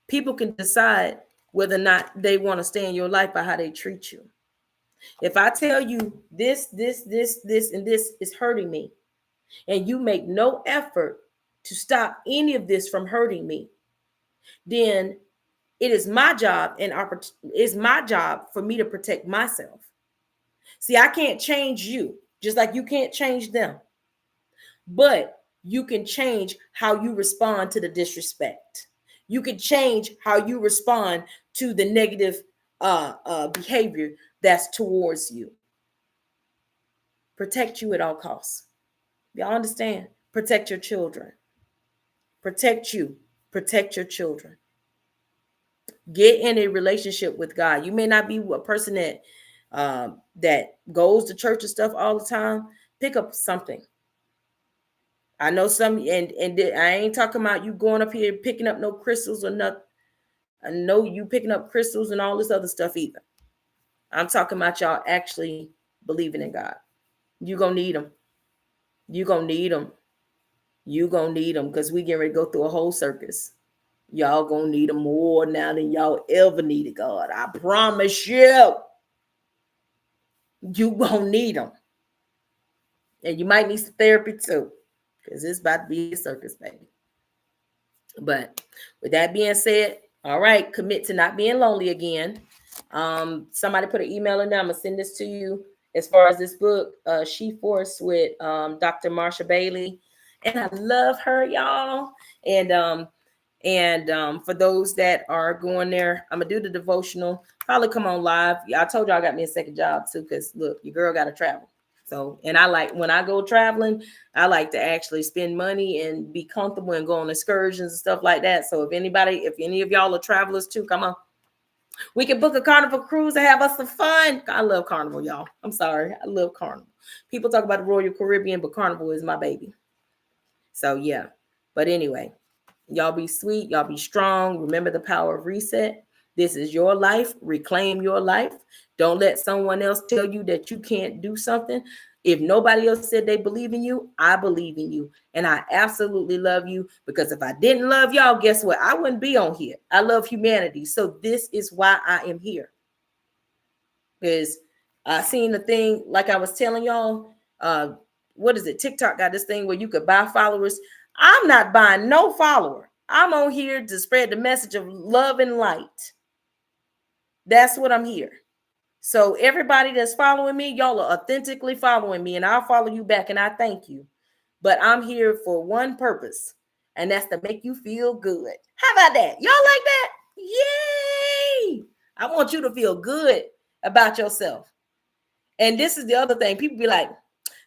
People can decide whether or not they want to stay in your life by how they treat you. If I tell you this, and this is hurting me, and you make no effort to stop any of this from hurting me, then it is my job and it's my job for me to protect myself. See, I can't change you, just like you can't change them. But you can change how you respond to the disrespect. You can change how you respond to the negative behavior that's towards you. Protect you at all costs. Y'all understand? Protect your children. Protect you. Protect your children. Get in a relationship with God. You may not be a person that goes to church and stuff all the time. Pick up something. I know some, and I ain't talking about you going up here picking up no crystals or nothing. I know you picking up crystals and all this other stuff either. I'm talking about y'all actually believing in God. You gonna need them. You gonna need them. You gonna need them because we getting ready to go through a whole circus. Y'all gonna need them more now than y'all ever needed God. I promise you. You gonna need them. And you might need some therapy too. Because it's about to be a circus, baby. But with that being said, all right, commit to not being lonely again. Somebody put an email in there. I'm gonna send this to you as far as this book, She Force with Dr. Marsha Bailey. And I love her, y'all. And for those that are going there, I'm gonna do the devotional. Probably come on live. I told you I got me a second job too, because look, your girl gotta travel. So, and I like when I go traveling, I like to actually spend money and be comfortable and go on excursions and stuff like that. So if any of y'all are travelers too, come on. We can book a Carnival cruise and have us some fun. I love Carnival, y'all. I'm sorry. I love Carnival. People talk about the Royal Caribbean, but Carnival is my baby. So yeah. But anyway, y'all be sweet. Y'all be strong. Remember the power of reset. This is your life. Reclaim your life. Don't let someone else tell you that you can't do something. If nobody else said they believe in you, I believe in you. And I absolutely love you, because if I didn't love y'all, guess what? I wouldn't be on here. I love humanity. So this is why I am here. Because I seen the thing, like I was telling y'all, what is it? TikTok got this thing where you could buy followers. I'm not buying no follower. I'm on here to spread the message of love and light. That's what I'm here. So everybody that's following me, y'all are authentically following me, and I'll follow you back, and I thank you. But I'm here for one purpose, and that's to make you feel good. How about that? Y'all like that? Yay! I want you to feel good about yourself. And this is the other thing. People be like,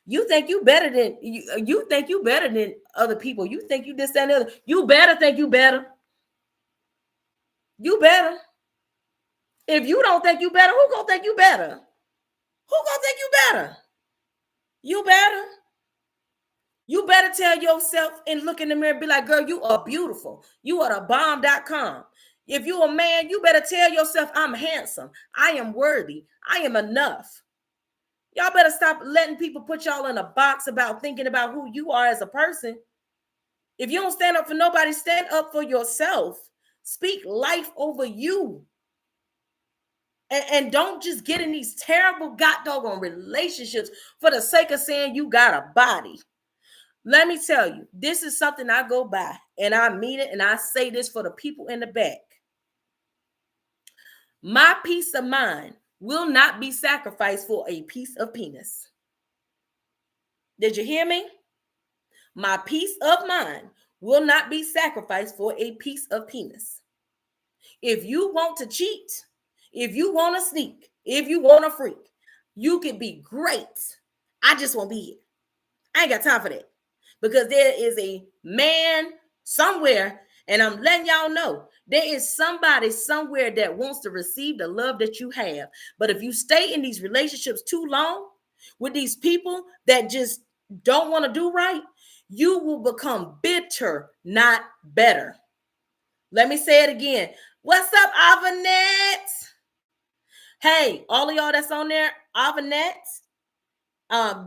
you think you better than you think you better than other people. You think you this, that, and the other. You better think you better. You better. If you don't think you better, who gonna think you better? Who gonna think you better? You better. You better tell yourself and look in the mirror and be like, girl, you are beautiful. You are the bomb.com. If you're a man, you better tell yourself, I'm handsome. I am worthy. I am enough. Y'all better stop letting people put y'all in a box about thinking about who you are as a person. If you don't stand up for nobody, stand up for yourself. Speak life over you. And don't just get in these terrible doggone relationships for the sake of saying you got a body. Let me tell you, this is something I go by, and I mean it, and I say this for the people in the back. My peace of mind will not be sacrificed for a piece of penis. Did you hear me? My peace of mind will not be sacrificed for a piece of penis. If you want to cheat, if you want to sneak, if you want to freak, you can be great. I just won't be here. I ain't got time for that. Because there is a man somewhere, and I'm letting y'all know, there is somebody somewhere that wants to receive the love that you have. But if you stay in these relationships too long with these people that just don't want to do right, you will become bitter, not better. Let me say it again. What's up, Avanette? Hey, all of y'all that's on there, Avanette,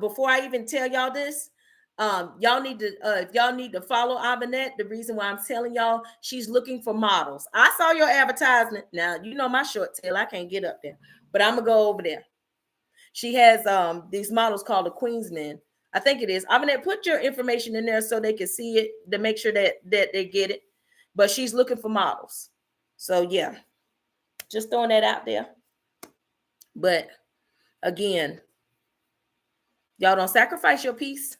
before I even tell y'all this, y'all need to if y'all need to follow Avanette. The reason why I'm telling y'all, she's looking for models. I saw your advertisement. Now you know my short tail, I can't get up there, but I'm gonna go over there. She has these models called the Queensmen. I think it is. Avanette, put your information in there so they can see it to make sure that they get it. But she's looking for models. So yeah, just throwing that out there. But again, y'all don't sacrifice your peace.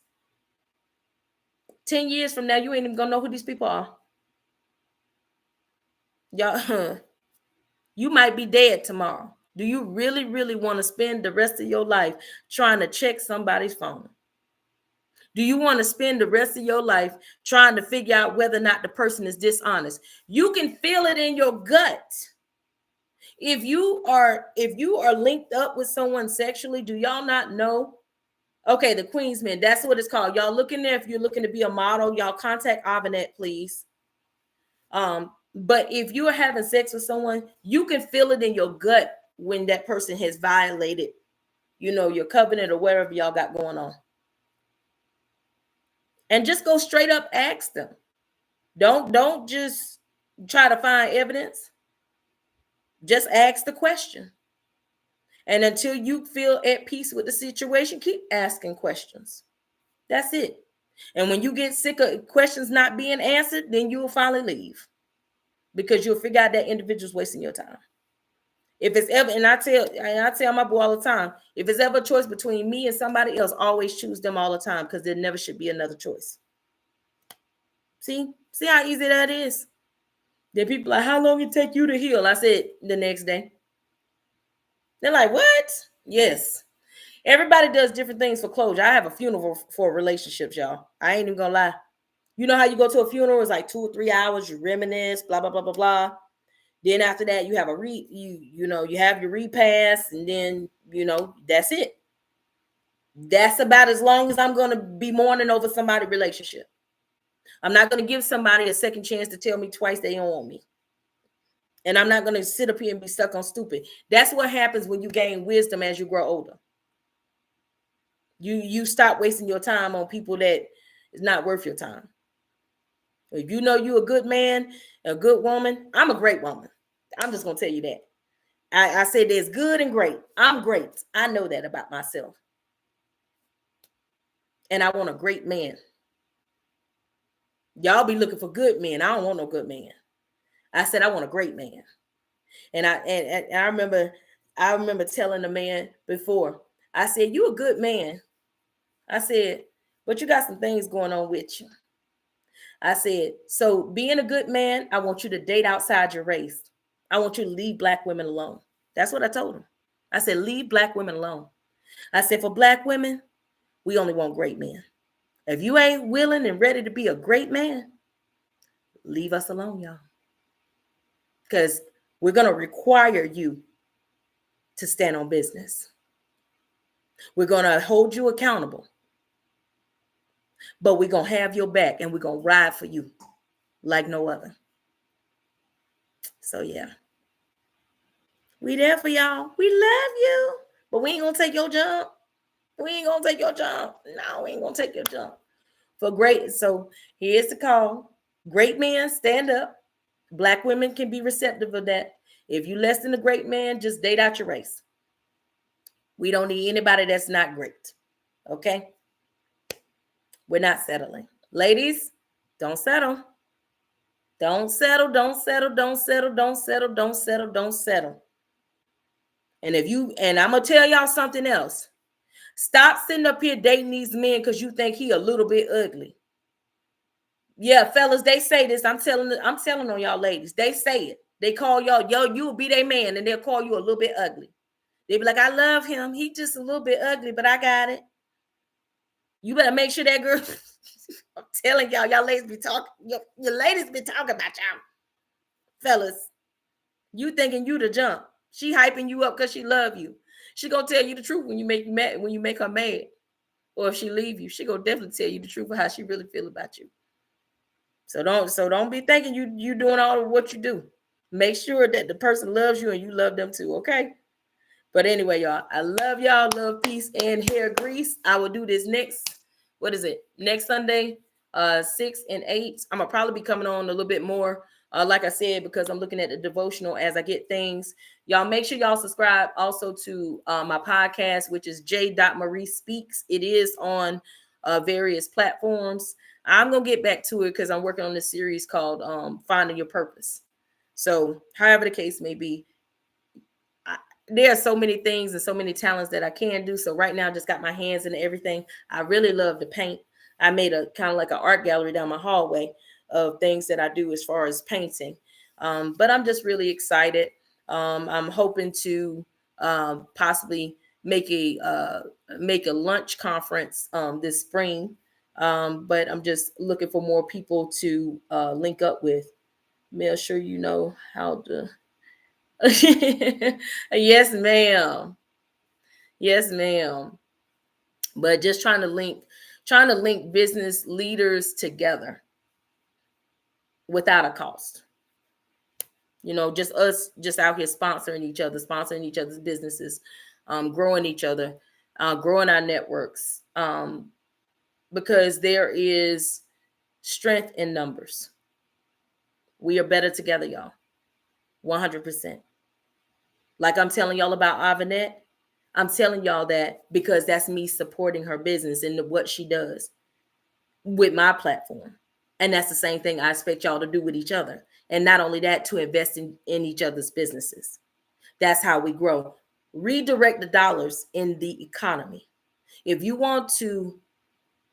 10 years from now, you ain't even gonna know who these people are. Y'all, you might be dead tomorrow. Do you really, really want to spend the rest of your life trying to check somebody's phone? Do you want to spend the rest of your life trying to figure out whether or not the person is dishonest? You can feel it in your gut. If you are linked up with someone sexually, do y'all not know? Okay, the Queensmen, that's what it's called. Y'all look in there. If you're looking to be a model, y'all contact Avanette, please. But if you are having sex with someone, you can feel it in your gut when that person has violated, your covenant or whatever y'all got going on. And just go straight up ask them. Don't just try to find evidence. Just ask the question. And until you feel at peace with the situation, keep asking questions. That's it. And when you get sick of questions not being answered, then you will finally leave, because you'll figure out that individual's wasting your time. If it's ever, and I tell my boy all the time, if it's ever a choice between me and somebody else, always choose them all the time, because there never should be another choice. See how easy that is? Then people are like, how long it take you to heal? I said, the next day. They're like, what? Yes. Everybody does different things for closure. I have a funeral for relationships, y'all. I ain't even gonna lie. You know how you go to a funeral, it's like 2 or 3 hours, you reminisce, blah, blah, blah, blah, blah. Then after that, you have you have your repast, and then that's it. That's about as long as I'm gonna be mourning over somebody's relationship. I'm not gonna give somebody a second chance to tell me twice they don't want me. And I'm not gonna sit up here and be stuck on stupid. That's what happens when you gain wisdom as you grow older. You stop wasting your time on people that is not worth your time. If you know you're a good man, a good woman, I'm a great woman. I'm just gonna tell you that. I said there's good and great. I'm great. I know that about myself. And I want a great man. Y'all be looking for good men. I don't want no good man. I said I want a great man. And I remember telling the man before. I said, you a good man. I said, but you got some things going on with you. I said, so being a good man, I want you to date outside your race. I want you to leave Black women alone. That's what I told him. I said, leave Black women alone. I said, for Black women, we only want great men. If you ain't willing and ready to be a great man, leave us alone, y'all. Because we're going to require you to stand on business. We're going to hold you accountable. But we're going to have your back, and we're going to ride for you like no other. So, yeah. We there for y'all. We love you. But we ain't going to take your jump. We ain't going to take your jump. No, we ain't going to take your jump. So here's the call. Great men, stand up. Black women can be receptive of that. If you less than a great man, just date out your race. We don't need anybody that's not great. Okay? We're not settling. Ladies, don't settle. Don't settle, don't settle, don't settle, don't settle, don't settle, don't settle. And I'm going to tell y'all something else. Stop sitting up here dating these men because you think he a little bit ugly. Yeah, fellas, they say this. I'm telling on y'all ladies. They say it. They call y'all, you'll be their man, and they'll call you a little bit ugly. They be like, I love him. He just a little bit ugly, but I got it. You better make sure that girl. I'm telling y'all ladies be talking. Your ladies be talking about y'all. Fellas, you thinking you the jump. She hyping you up because she love you. She gonna tell you the truth when you make her mad. Or if she leave you, she gonna definitely tell you the truth of how she really feel about you. So don't be thinking you doing all of what you do. Make sure that the person loves you and you love them too, okay? But anyway, y'all, I love y'all. Love, peace, and hair grease. I will do this next Sunday, 6 and 8. I'm gonna probably be coming on a little bit more. Like I said, because I'm looking at the devotional as I get things. Y'all make sure y'all subscribe also to my podcast, which is J. Marie Speaks. It is on various platforms. I'm gonna get back to it because I'm working on this series called Finding Your Purpose. So, however the case may be, there are so many things and so many talents that I can do. So right now, I just got my hands into everything. I really love to paint. I made a kind of like an art gallery down my hallway of things that I do as far as painting. But I'm just really excited. I'm hoping to possibly make a lunch conference this spring. But I'm just looking for more people to link up with. Make sure you know how to. Yes, ma'am. Yes, ma'am. But just trying to link business leaders together without a cost. You know, just us just out here sponsoring each other's businesses, growing each other, growing our networks. Because there is strength in numbers. We are better together, y'all. 100%. Like I'm telling y'all about Avanette, I'm telling y'all that because that's me supporting her business and what she does with my platform. And that's the same thing I expect y'all to do with each other. And not only that, to invest in each other's businesses. That's how we grow. Redirect the dollars in the economy. If you want to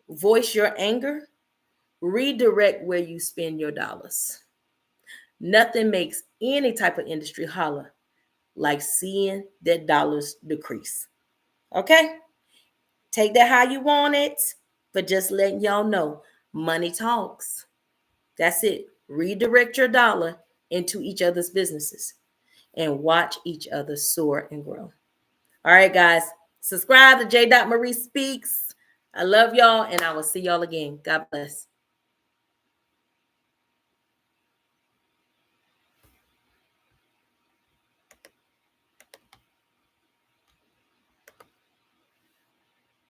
voice your anger, redirect where you spend your dollars. Nothing makes any type of industry holler like seeing their dollars decrease. Okay? Take that how you want it, but just letting y'all know money talks. That's it. Redirect your dollar into each other's businesses and watch each other soar and grow. All right, guys. Subscribe to J. Marie Speaks. I love y'all, and I will see y'all again. God bless.